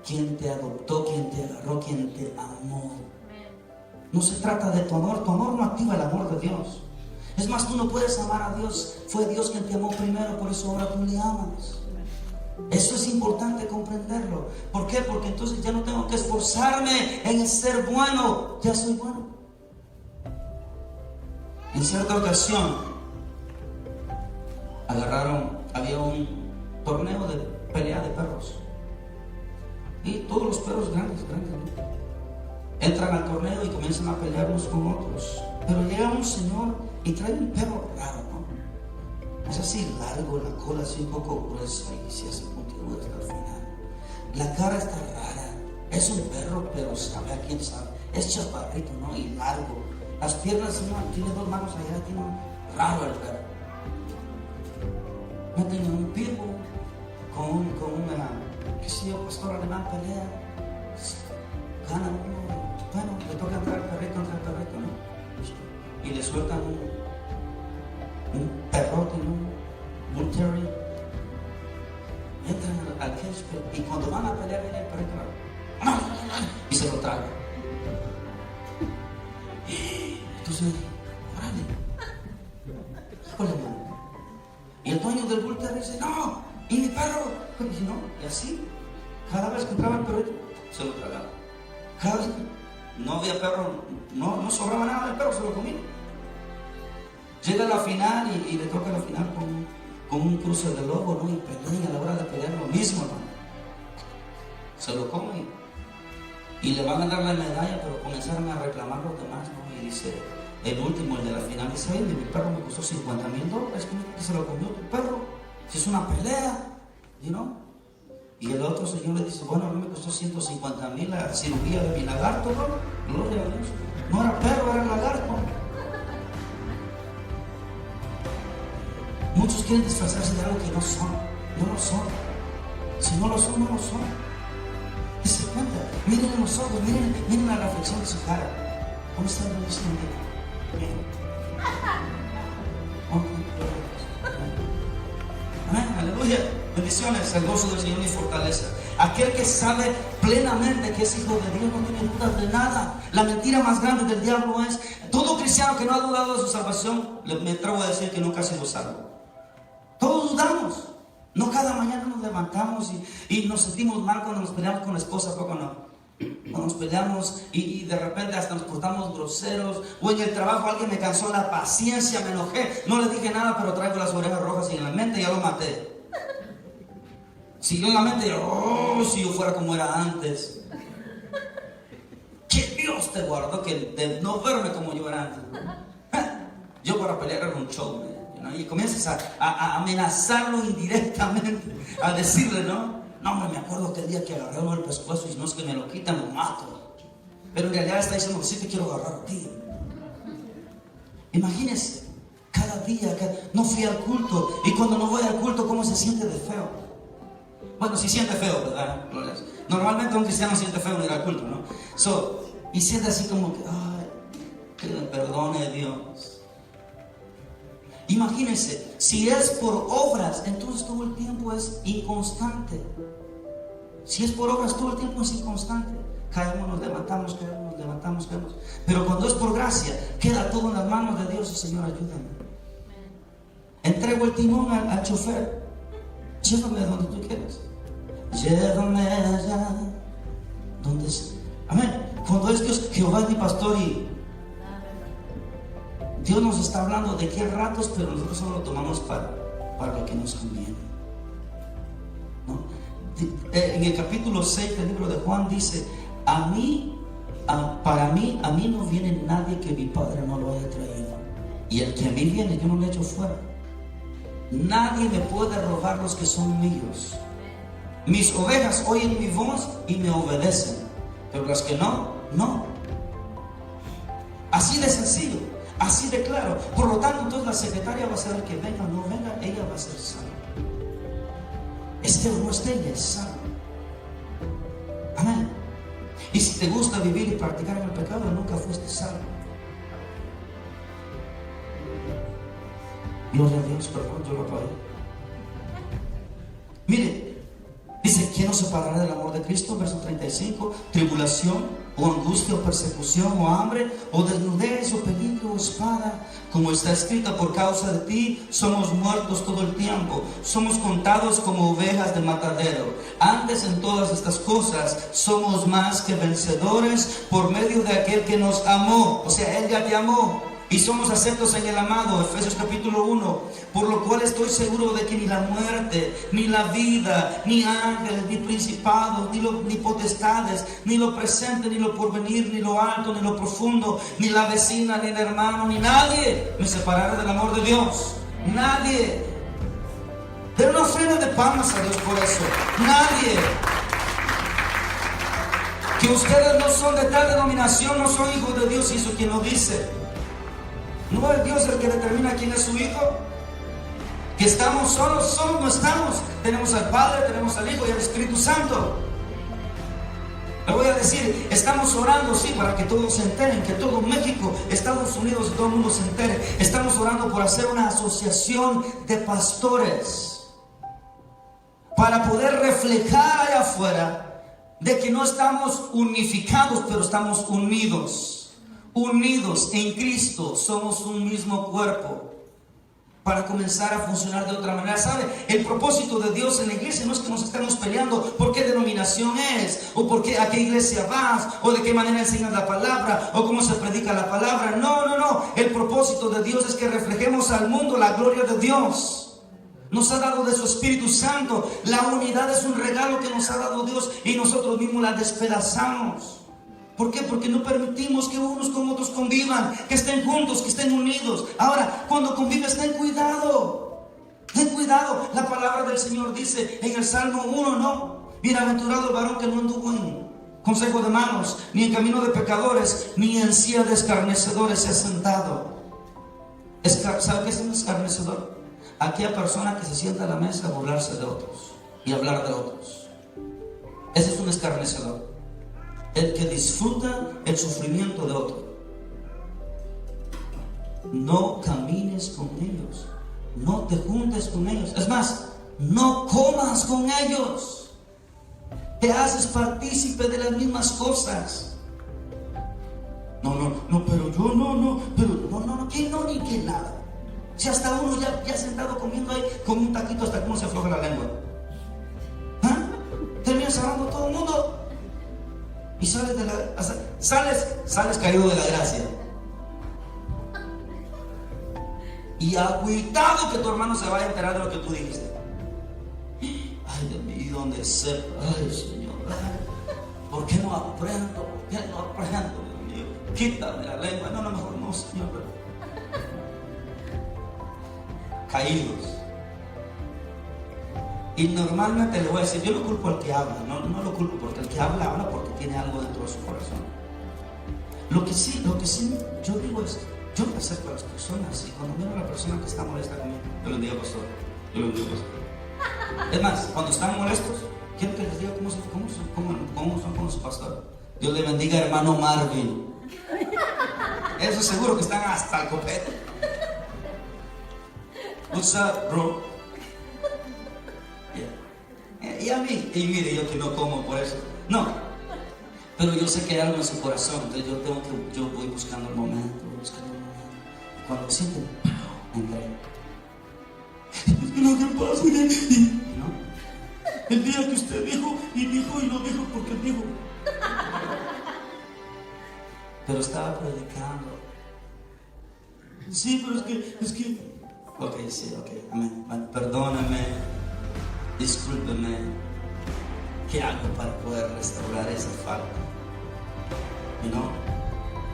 quien te adoptó, quien te agarró, quien te amó. No se trata de tu amor no activa el amor de Dios. Es más, tú no puedes amar a Dios. Fue Dios quien te amó primero, por eso ahora tú le amas. Eso es importante comprenderlo. ¿Por qué? Porque entonces ya no tengo que esforzarme en ser bueno, ya soy bueno. En cierta ocasión había un torneo de pelea de perros y todos los perros grandes, ¿no? Entran al torneo y comienzan a pelear unos con otros. Pero llega un señor y trae un perro raro, ¿no? Es así largo, la cola así un poco gruesa y se hace puntiaguda hasta el final. La cara está rara. Es un perro, pero sabe a quién sabe. Es chaparrito, ¿no? Y largo. Las piernas, ¿no? Tiene dos manos allá, tiene un raro el perro. Meten un pitbull con una, qué sé yo, pastor alemán, pelea. Gana uno. Bueno, le toca entrar el perrito, ¿no? Y le sueltan un perrote, ¿no? Un terrier. Entran al cage y cuando van a pelear viene el perrito y se lo traga. Entonces, órale, híjole, mano. Y el dueño del bull terrier dice, no, y mi perro. Y no, y así, cada vez que entraba el perrito, se lo tragaba. Cada vez no había perro, no sobraba nada del perro, se lo comía. Llega a la final y le toca la final con un cruce de lobo, ¿no? Y pelea, y a la hora de pelear lo mismo, ¿no? Se lo come y le van a dar la medalla, pero comenzaron a reclamar los demás, ¿no? Y dice, el último, el de la final, dice, ay, mi perro me costó $50,000, que se lo comió tu perro, si es una pelea, ¿you know? Y el otro señor le dice, bueno, a mí me costó 150,000 la cirugía de mi lagarto, ¿no? Gloria a Dios. No era perro, era lagarto. Muchos quieren disfrazarse de algo que no son. No lo son. Si no lo son, no lo son. Dese cuenta. Miren en los ojos, miren la reflexión de su cara. ¿Cómo está el diciendo? Bien. Amén, aleluya. Bendiciones, el gozo del Señor y fortaleza. Aquel que sabe plenamente que es hijo de Dios no tiene dudas de nada. La mentira más grande del diablo es, todo cristiano que no ha dudado de su salvación, me atrevo a decir que nunca ha sido salvo. Todos dudamos. No cada mañana nos levantamos y nos sentimos mal cuando nos peleamos con la esposa, poco no. Cuando nos peleamos y de repente hasta nos portamos groseros, o en el trabajo alguien me cansó la paciencia, me enojé, no le dije nada, pero traigo las orejas rojas y en la mente ya lo maté. Si yo en la mente, si yo fuera como era antes. Que Dios te guardó que de no verme como yo era antes. Yo para pelear era un show, ¿no? Y comienzas a amenazarlo indirectamente, a decirle, no, hombre, me acuerdo aquel día que agarré el pescuezo y no es que me lo quitan, lo mato. Pero en realidad está diciendo que sí te quiero agarrar a ti. Imagínense, cada día, no fui al culto, y cuando no voy al culto, ¿cómo se siente de feo? Bueno, si siente feo, ¿verdad? Normalmente un cristiano siente feo en ir al culto, ¿no? Y siente así como que, ay, que le perdone Dios. Imagínense, si es por obras, entonces todo el tiempo es inconstante. Si es por obras, todo el tiempo es inconstante. Caemos, nos levantamos, caemos. Pero cuando es por gracia, queda todo en las manos de Dios y Señor, ayúdame. Entrego el timón al chofer. Llévame a donde tú quieras. Llévame allá donde sea. Amén. Cuando es Dios, Jehová es mi pastor y Dios nos está hablando de qué ratos, pero nosotros solo lo tomamos para lo que nos conviene, ¿no? En el capítulo 6 del libro de Juan dice, a mí no viene nadie que mi Padre no lo haya traído. Y el que a mí viene, yo no le echo fuera. Nadie me puede robar los que son míos. Mis ovejas oyen mi voz y me obedecen, pero las que no. Así de sencillo, así de claro. Por lo tanto, entonces la secretaria va a ser el que venga o no venga, ella va a ser salva. Esté o no esté, ella es salva. Amén. Y si te gusta vivir y practicar en el pecado, nunca fuiste salvo. Gloria a Dios, perdón, yo lo apagué. Mire, dice, ¿quién nos separará del amor de Cristo? Verso 35, tribulación, o angustia, o persecución, o hambre, o desnudez, o peligro, o espada. Como está escrito, por causa de ti somos muertos todo el tiempo, somos contados como ovejas de matadero. Antes en todas estas cosas somos más que vencedores por medio de aquel que nos amó. O sea, Él ya te amó. Y somos aceptos en el amado, Efesios capítulo 1, por lo cual estoy seguro de que ni la muerte, ni la vida, ni ángeles, ni principados, ni potestades, ni lo presente, ni lo porvenir, ni lo alto, ni lo profundo, ni la vecina, ni el hermano, ni nadie me separará del amor de Dios. Nadie. Den una ofrenda de palmas a Dios por eso. Nadie. Que ustedes no son de tal denominación, no son hijos de Dios, y eso quien lo dice. ¿No es Dios el que determina quién es su hijo? Que estamos solos, no estamos. Tenemos al Padre, tenemos al Hijo y al Espíritu Santo. Le voy a decir, estamos orando, sí, para que todos se enteren, que todo México, Estados Unidos, todo el mundo se entere. Estamos orando por hacer una asociación de pastores para poder reflejar allá afuera de que no estamos unificados, pero estamos unidos. Unidos en Cristo, somos un mismo cuerpo, para comenzar a funcionar de otra manera. ¿Sabe? El propósito de Dios en la iglesia no es que nos estemos peleando por qué denominación es, o por qué, a qué iglesia vas, o de qué manera enseñas la palabra, o cómo se predica la palabra. No. El propósito de Dios es que reflejemos al mundo la gloria de Dios. Nos ha dado de su Espíritu Santo. La unidad es un regalo que nos ha dado Dios, y nosotros mismos la despedazamos. ¿Por qué? Porque no permitimos que unos con otros convivan, que estén juntos, que estén unidos. Ahora, cuando convives, ten cuidado. Ten cuidado. La palabra del Señor dice en el Salmo 1, ¿no? Bienaventurado el varón que no anduvo en consejo de malos, ni en camino de pecadores, ni en silla de escarnecedores se ha sentado. ¿Sabe qué es un escarnecedor? Aquella persona que se sienta a la mesa a burlarse de otros y hablar de otros. Ese es un escarnecedor. El que disfruta el sufrimiento de otro. No camines con ellos, no te juntes con ellos. Es más, no comas con ellos. Te haces partícipe de las mismas cosas. Pero yo no, que no, ni que nada. Si hasta uno ya sentado comiendo ahí con un taquito, hasta que uno se afloja la lengua. Terminas hablando todo el mundo. Y sales caído de la gracia. Y agüitado que tu hermano se vaya a enterar de lo que tú dijiste. Ay, Dios mío, ¿y dónde sepa? Ay, Señor, ¿por qué no aprendo? ¿Por qué no aprendo? Dios mío, quítame la lengua. No, mejor no, Señor. Caídos. Y normalmente le voy a decir, yo no culpo al que habla, no lo culpo, porque el que habla porque tiene algo dentro de su corazón. Lo que sí yo digo es, yo me acerco a las personas, y cuando miro a la persona que está molesta conmigo, yo le digo, pastor, Es más, cuando están molestos, quiero que les diga cómo son con su pastor. Dios le bendiga, hermano Marvin. Eso seguro que están hasta el copete. What's up, bro? Y a mí, y mire, yo que no como por eso. No, pero yo sé que hay algo en su corazón. Entonces yo voy buscando el momento, Cuando sienten, entré. ¿Qué pasa? ¿No? El día que usted dijo y no dijo porque dijo. Pero estaba predicando. Sí, pero es que. Ok, amén. Bueno, perdóname. Discúlpeme, ¿qué hago para poder restaurar esa falta?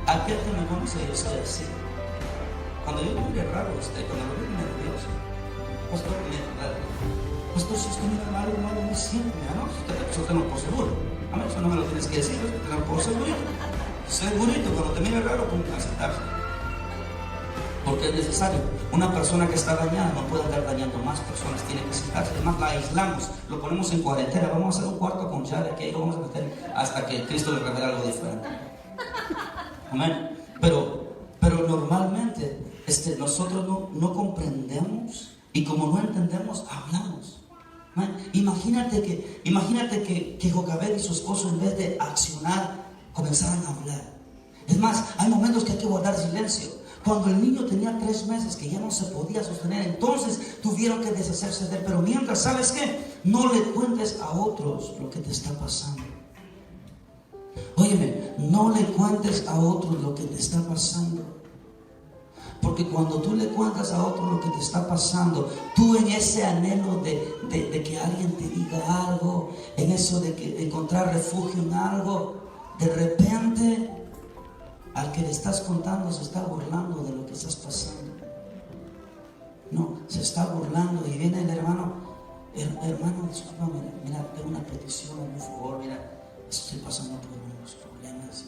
Aquel que me conoce, yo soy así. Cuando yo me mire raro a usted, cuando me mire nervioso, pastor, si usted mira raro, no siempre, ¿no? Usted no por seguro. A mí eso no me lo tienes que decir, usted no por segurito. Segurito, cuando te mire raro, pues aceptarse. Porque es necesario. Una persona que está dañada no puede andar dañando más personas, tiene que sentarse. Además, la aislamos, lo ponemos en cuarentena. Vamos a hacer un cuarto con chale aquí, ahí lo vamos a meter hasta que Cristo le revele algo diferente. Amén. Pero nosotros no comprendemos, y como no entendemos, hablamos. Imagínate que Jocabed y su esposo, en vez de accionar, comenzaron a hablar. Es más, hay momentos que hay que guardar silencio. Cuando el niño tenía 3 meses, que ya no se podía sostener, entonces tuvieron que deshacerse de él. Pero mientras, ¿sabes qué? No le cuentes a otros lo que te está pasando. Óyeme, no le cuentes a otros lo que te está pasando. Porque cuando tú le cuentas a otros lo que te está pasando, tú en ese anhelo de que alguien te diga algo, en eso de que encontrar refugio en algo, de repente al que le estás contando se está burlando de lo que estás pasando. No, se está burlando y viene el hermano, hermano, discúlpame, mira, tengo una petición, por favor, mira, estoy pasando por unos problemas.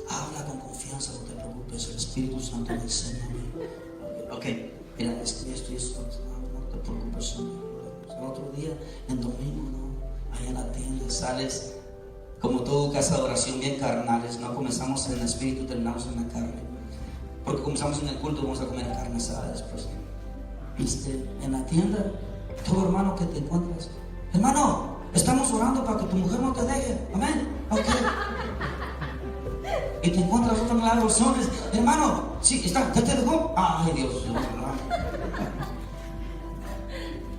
Habla con confianza, no te preocupes, el Espíritu Santo me enseña a mí. Ok, mira, esto, no te preocupes, Señor. El otro día, en domingo, ¿no? Allá en la tienda, sales como todo casa de oración, bien carnales, ¿no? Comenzamos en el Espíritu, terminamos en la carne. Porque comenzamos en el culto, vamos a comer carne asada después. En la tienda, todo hermano que te encuentras, hermano, estamos orando para que tu mujer no te deje, amén, ok. Y te encuentras otro milagro, hermano, sí, está, ¿ya te dejó? Ay, Dios,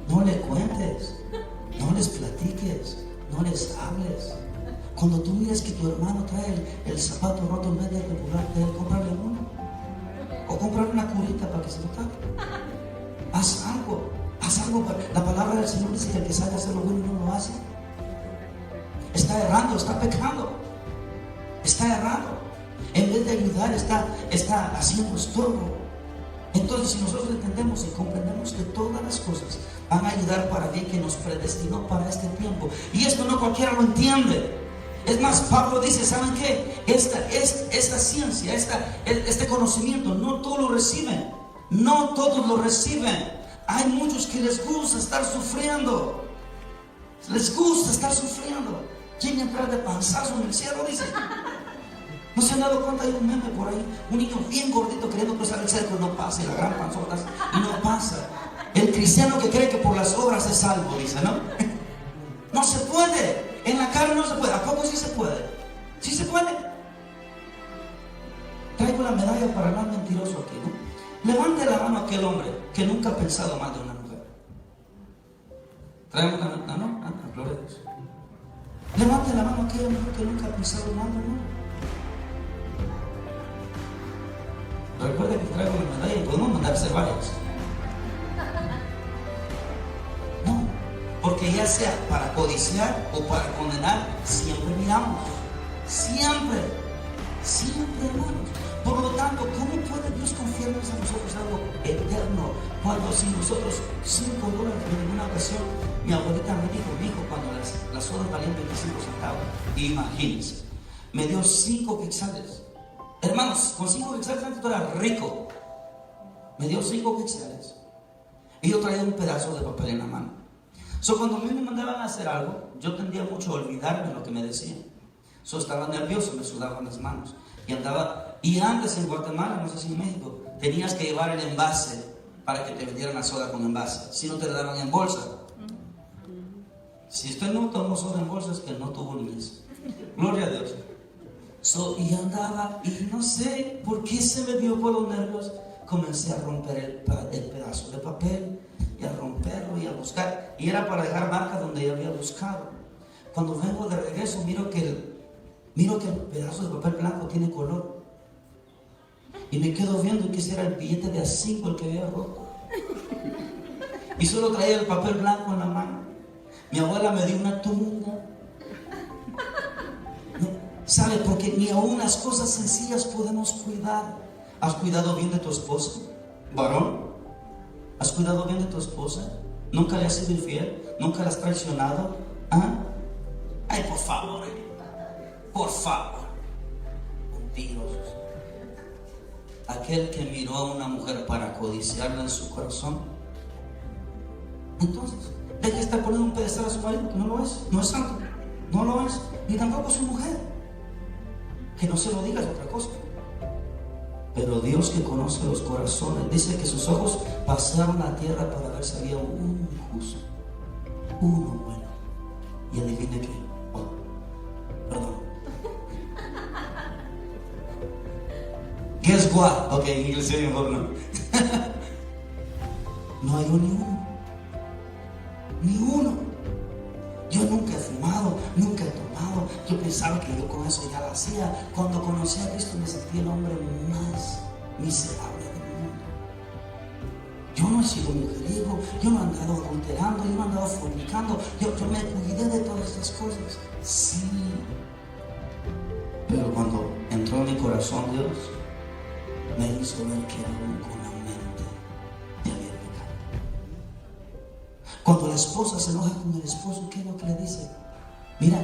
no le cuentes, no les platiques, no les hables. Cuando tú miras que tu hermano trae el zapato roto, en vez de regularte, cómprale uno, o cómprale una curita para que se lo tape. Haz algo. La palabra del Señor dice que el que sabe hacer lo bueno y no lo hace, está errando, está pecando, está errando. En vez de ayudar, está haciendo estorbo. Entonces, si nosotros entendemos y comprendemos que todas las cosas van a ayudar para bien, que nos predestinó para este tiempo, y esto no cualquiera lo entiende. Es más, Pablo dice, ¿saben qué? Esta ciencia, este conocimiento, no todos lo reciben. No todos lo reciben. Hay muchos que les gusta estar sufriendo. Les gusta estar sufriendo. ¿Quién entrar de panzazo en el cielo? Dice. ¿No se han dado cuenta? Hay un meme por ahí, un niño bien gordito queriendo cruzar el cerco y no pasa, y la gran panzota y no pasa. El cristiano que cree que por las obras es salvo, dice, ¿no? No se puede. En la carne no se puede. ¿A poco sí se puede? ¿Sí se puede? Traigo la medalla para el más mentiroso aquí, ¿no? Levante la mano a aquel hombre que nunca ha pensado más de una mujer. Traemos la mano, ¿no? Gloria a Dios. Levante la mano a aquella mujer que nunca ha pensado más de una mujer. Recuerda que traigo la medalla y podemos mandarse varias. No, porque ya sea para codiciar o para condenar, siempre miramos. Siempre, hermanos. Por lo tanto, ¿cómo puede Dios confiarnos a nosotros algo eterno? Cuando si nosotros $5, en una ocasión, mi abuelita me dijo, cuando las horas valían 25 centavos, imagínense, me dio 5 quetzales. Hermanos, con 5 quetzales antes tú eras rico. Me dio 5 quetzales. Y yo traía un pedazo de papel en la mano. Cuando a mí me mandaban a hacer algo, yo tendía mucho a olvidarme lo que me decían. Estaba nervioso, me sudaban las manos. Y antes en Guatemala, no sé si en México, tenías que llevar el envase para que te vendieran la soda con envase. Si no, te la daban en bolsa. Si usted no tomó soda en bolsa, es que no tuvo niñez. Gloria a Dios. Y andaba, y no sé por qué se me dio por los nervios. Comencé a romper el pedazo de papel, y a romperlo y a buscar. Y era para dejar marca donde yo había buscado. Cuando vengo de regreso, miro que el pedazo de papel blanco tiene color. Y me quedo viendo que ese era el billete de A5 el que había roto. Y solo traía el papel blanco en la mano. Mi abuela me dio una tunda. ¿No? ¿Sabe? Porque ni aún las cosas sencillas podemos cuidar. ¿Has cuidado bien de tu esposa, varón? ¿Has cuidado bien de tu esposa? ¿Nunca le has sido infiel? ¿Nunca la has traicionado? ¿Ah? Ay, por favor. Por favor. Mentirosos. Aquel que miró a una mujer para codiciarla en su corazón, entonces deja de estar poniendo un pedestal a su marido, que no lo es, no es santo, no lo es, ni tampoco su mujer. Que no se lo diga es otra cosa. Pero Dios, que conoce los corazones, dice que sus ojos pasaron la tierra para ver si había un justo. uno bueno. Y adivine qué. Oh, perdón. Guess what? Ok, en inglés mejor no. No hay ni uno. Ni uno. Yo nunca he fumado, nunca he tomado. Yo pensaba que yo con eso ya lo hacía. Cuando conocí a Cristo me sentí el hombre más miserable del mundo. Yo no he sido mujeriego, yo no he andado adulterando, yo no he andado fornicando. Yo me cuidé de todas estas cosas. Sí. Pero cuando entró en mi corazón Dios, me hizo ver que aún con la mente te había pecado. Cuando la esposa se enoja con el esposo, ¿qué es lo que le dice? Mira,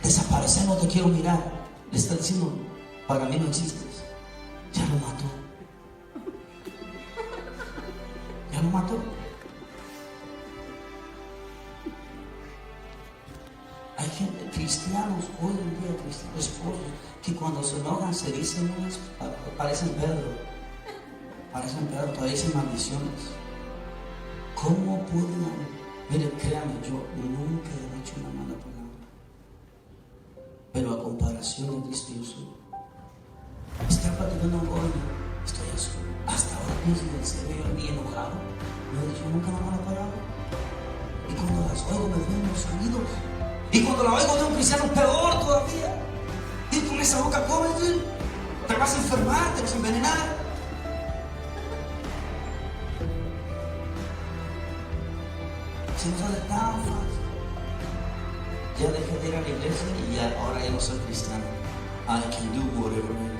desaparece, no te quiero mirar. Le está diciendo, para mí no existes. Ya lo mató. Ya lo mató. Hay gente, cristianos, hoy en día, cristianos, esposos, que cuando se enojan se dicen unas, parecen Pedro, todavía dicen maldiciones. ¿Cómo pueden? Mire, créanme, yo nunca he dicho una mala palabra, pero a comparación de Cristo yo soy. Está platicando hoy, estoy así, hasta ahora pienso en serio, yo ni enojado, no he dicho nunca una mala palabra. Y cuando las oigo me ven los oídos. Y cuando la oigo de un cristiano, peor todavía. Y con esa boca, ¿cómo decir? Te vas a enfermar, te vas a envenenar. Se nos hace tan fácil. Ya dejé de ir a la iglesia y ahora ya no soy cristiano. I can do whatever I want.